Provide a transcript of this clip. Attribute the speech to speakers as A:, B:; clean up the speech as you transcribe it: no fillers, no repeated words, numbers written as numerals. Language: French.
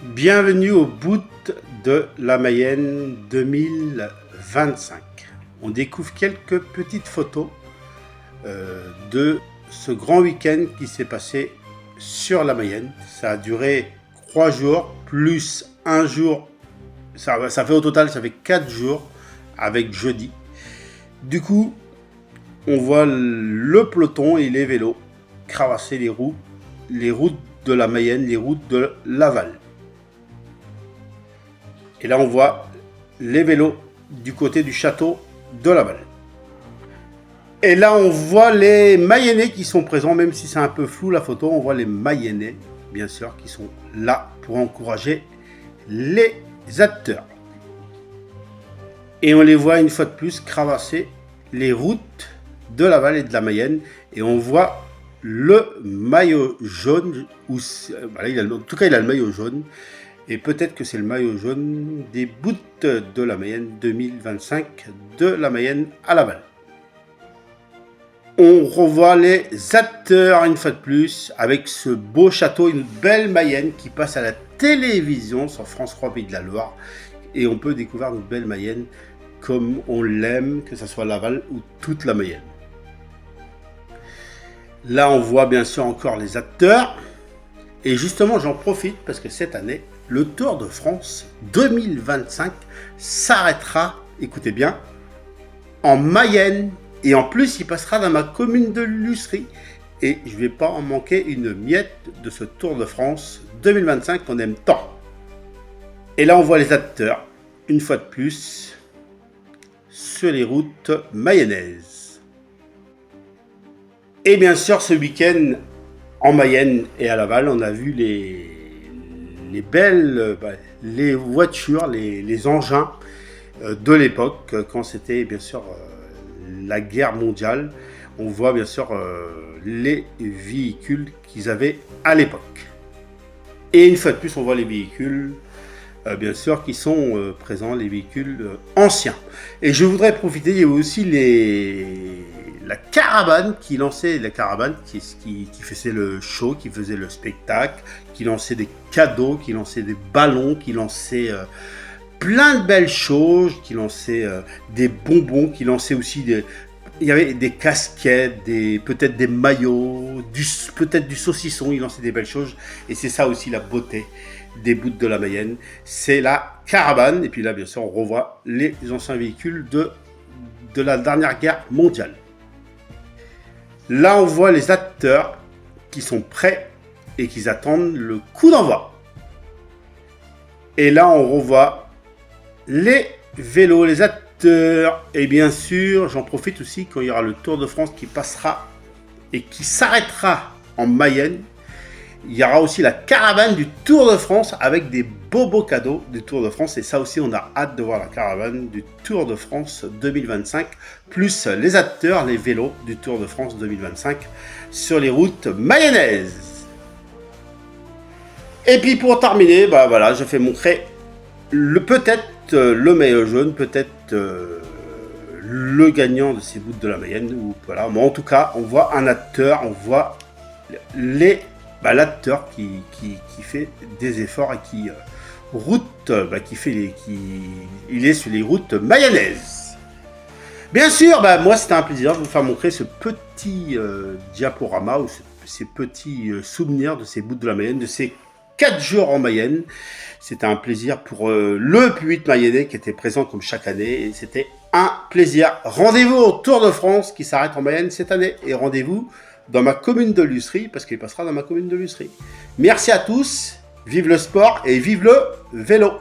A: Bienvenue au bout de la Mayenne 2025. On découvre quelques petites photos de ce grand week-end qui s'est passé sur la Mayenne. Ça a duré 3 jours plus un jour. Ça fait au total, ça fait 4 jours avec jeudi. Du coup, on voit le peloton et les vélos crevasser les routes de la Mayenne, les routes de Laval. Et là, on voit les vélos du côté du château de Laval. Et là, on voit les Mayennais qui sont présents, même si c'est un peu flou la photo. On voit les Mayennais, bien sûr, qui sont là pour encourager les acteurs. Et on les voit une fois de plus crevasser les routes de Laval et de la Mayenne. Et on voit le maillot jaune, en tout cas, il a le maillot jaune. Et peut-être que c'est le maillot jaune des bouts de la Mayenne 2025 de la Mayenne à Laval. On revoit les acteurs une fois de plus avec ce beau château, une belle Mayenne qui passe à la télévision sur France 3 Pays de la Loire. Et on peut découvrir une belle Mayenne comme on l'aime, que ce soit Laval ou toute la Mayenne. Là, on voit bien sûr encore les acteurs. Et justement, j'en profite parce que cette année, le Tour de France 2025 s'arrêtera, écoutez bien, en Mayenne. Et en plus, il passera dans ma commune de Lussery. Et je ne vais pas en manquer une miette de ce Tour de France 2025 qu'on aime tant. Et là, on voit les acteurs, une fois de plus, sur les routes mayennaises. Et bien sûr, ce week-end, en Mayenne et à Laval, on a vu les belles les voitures, les engins de l'époque, quand c'était bien sûr la guerre mondiale. On voit bien sûr les véhicules qu'ils avaient à l'époque. Et une fois de plus, on voit les véhicules, bien sûr, qui sont présents, les véhicules anciens. Et je voudrais profiter, il y a aussi la caravane qui faisait le show, qui faisait le spectacle, qui lançait des cadeaux, qui lançait des ballons, qui lançait plein de belles choses, qui lançait des bonbons, qui lançait aussi il y avait des casquettes, peut-être des maillots, peut-être du saucisson, il lançait des belles choses. Et c'est ça aussi la beauté des bouts de la Mayenne, c'est la caravane. Et puis là, bien sûr, on revoit les anciens véhicules de la dernière guerre mondiale. Là, on voit les acteurs qui sont prêts et qui attendent le coup d'envoi. Et là, on revoit les vélos, les acteurs. Et bien sûr, j'en profite aussi quand il y aura le Tour de France qui passera et qui s'arrêtera en Mayenne. Il y aura aussi la caravane du Tour de France avec des beaux cadeaux du Tour de France. Et ça aussi, on a hâte de voir la caravane du Tour de France 2025, plus les acteurs, les vélos du Tour de France 2025 sur les routes mayennaises. Et puis pour terminer, voilà, je fais montrer peut-être le maillot jaune, peut-être le gagnant de ces bouts de la Mayenne. Ou voilà. Mais en tout cas, on voit un acteur, on voit l'acteur qui fait des efforts et qui il est sur les routes mayennaises. Bien sûr, moi c'était un plaisir de vous faire montrer ce petit diaporama ou ces petits souvenirs de ces bouts de la Mayenne, de ces 4 jours en Mayenne. C'était un plaisir pour le P8 mayennais qui était présent comme chaque année. Et c'était un plaisir. Rendez-vous au Tour de France qui s'arrête en Mayenne cette année. Et rendez-vous dans ma commune de Lussery, parce qu'il passera dans ma commune de Lussery. Merci à tous, vive le sport et vive le vélo.